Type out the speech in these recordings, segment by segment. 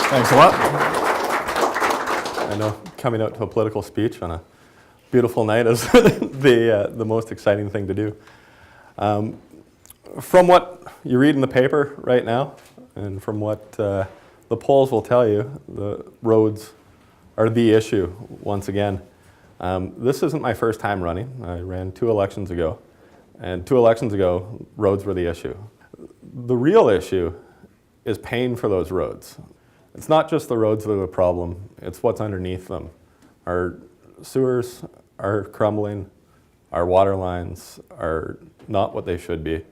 Thanks a lot. I know coming out to a political speech on a beautiful night is the most exciting thing to do. From what you read in the paper right now, and from what the polls will tell you, the roads are the issue once again. This isn't my first time running. I ran 2 elections ago, and 2 elections ago, roads were the issue. The real issue is paying for those roads. It's not just the roads that are the problem, it's what's underneath them. Our sewers are crumbling, our water lines are not what they should be.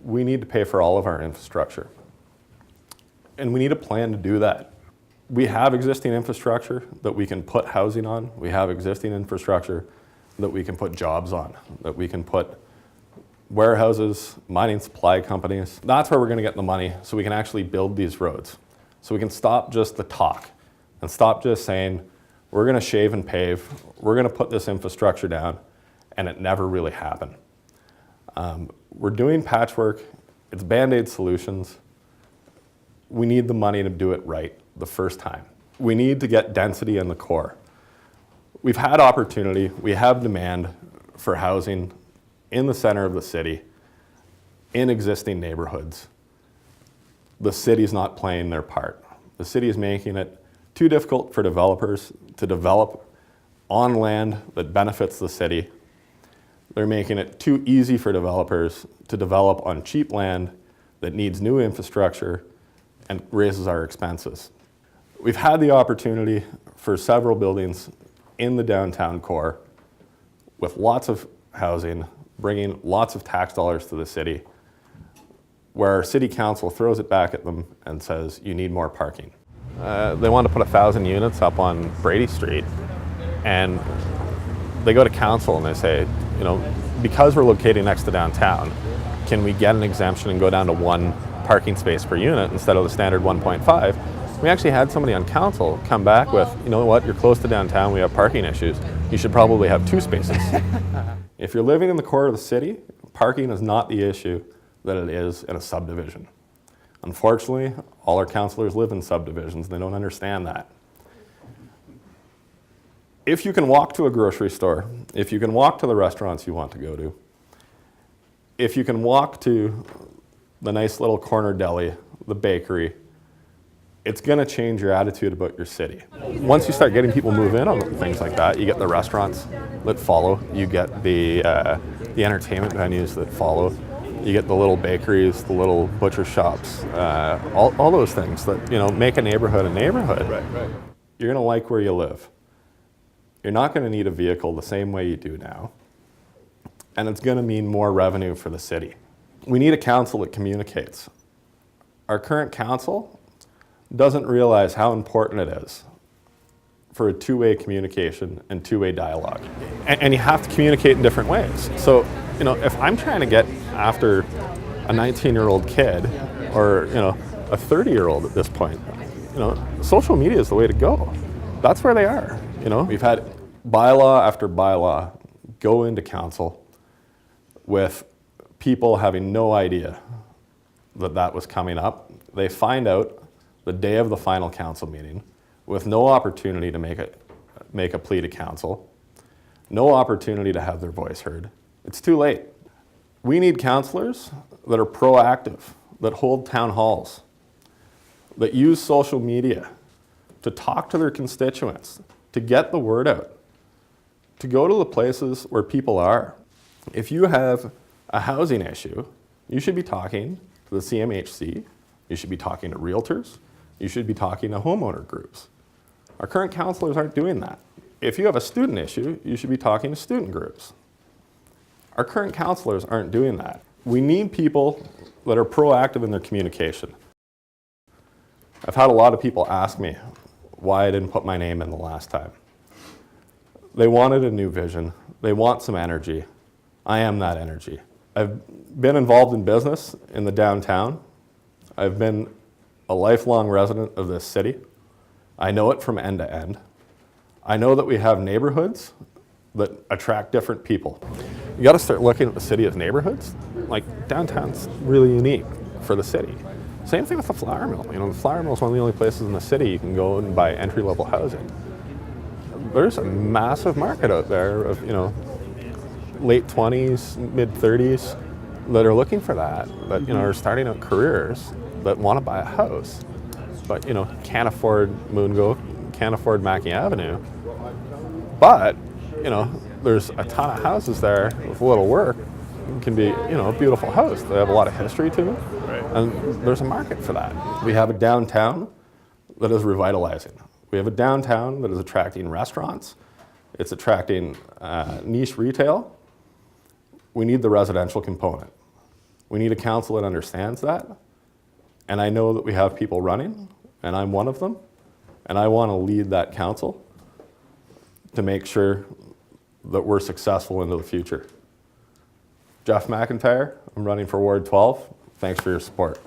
We need to pay for all of our infrastructure. And we need a plan to do that. We have existing infrastructure that we can put housing on. We have existing infrastructure that we can put jobs on, that we can put warehouses, mining supply companies. That's where we're going to get the money so we can actually build these roads. So we can stop just the talk and stop just saying, we're going to shave and pave, we're going to put this infrastructure down, and it never really happened. We're doing patchwork, it's Band-Aid solutions. We need the money to do it right the first time. We need to get density in the core. We've had opportunity, we have demand for housing in the center of the city, in existing neighborhoods. The city's not playing their part. The city is making it too difficult for developers to develop on land that benefits the city. They're making it too easy for developers to develop on cheap land that needs new infrastructure and raises our expenses. We've had the opportunity for several buildings in the downtown core with lots of housing, bringing lots of tax dollars to the city, where our city council throws it back at them and says, you need more parking. They want to put 1,000 units up on Brady Street, and they go to council and they say, you know, because we're located next to downtown, can we get an exemption and go down to 1 parking space per unit instead of the standard 1.5? We actually had somebody on council come back with, you know what, you're close to downtown, we have parking issues. You should probably have 2 spaces. If you're living in the core of the city, parking is not the issue that it is in a subdivision. Unfortunately, all our councillors live in subdivisions. They don't understand that. If you can walk to a grocery store, if you can walk to the restaurants you want to go to, if you can walk to the nice little corner deli, the bakery, it's going to change your attitude about your city. Once you start getting people move in on things like that, you get the restaurants that follow, you get the entertainment venues that follow, you get the little bakeries, the little butcher shops, all those things that, you know, make a neighborhood a neighborhood. Right. You're going to like where you live. You're not going to need a vehicle the same way you do now, and it's going to mean more revenue for the city. We need a council that communicates. Our current council doesn't realize how important it is for a 2-way communication and 2-way dialogue. And you have to communicate in different ways. So, you know, if I'm trying to get after a 19-year-old kid or, you know, a 30-year-old at this point, you know, social media is the way to go. That's where they are, you know. We've had bylaw after bylaw go into council with people having no idea that that was coming up. They find out the day of the final council meeting with no opportunity to make a plea to council, no opportunity to have their voice heard. It's too late. We need councillors that are proactive, that hold town halls, that use social media to talk to their constituents, to get the word out, to go to the places where people are. If you have a housing issue, you should be talking to the CMHC, you should be talking to realtors, you should be talking to homeowner groups. Our current councillors aren't doing that. If you have a student issue, you should be talking to student groups. Our current councillors aren't doing that. We need people that are proactive in their communication. I've had a lot of people ask me why I didn't put my name in the last time. They wanted a new vision. They want some energy. I am that energy. I've been involved in business in the downtown. I've been a lifelong resident of this city. I know it from end to end. I know that we have neighborhoods that attract different people. You got to start looking at the city as neighborhoods. Like downtown's really unique for the city. Same thing with the flour mill. The flour mill is one of the only places in the city you can go and buy entry-level housing. There's a massive market out there of, late 20s, mid 30s that are looking for that, are starting out careers that want to buy a house, but, can't afford Moongo, can't afford Mackey Avenue. But, there's a ton of houses there with a little work. It can be, a beautiful house. They have a lot of history to them, and there's a market for that. We have a downtown that is revitalizing. We have a downtown that is attracting restaurants. It's attracting niche retail. We need the residential component. We need a council that understands that. And I know that we have people running, and I'm one of them. And I want to lead that council to make sure that we're successful into the future. Jeff McIntyre, I'm running for Ward 12. Thanks for your support.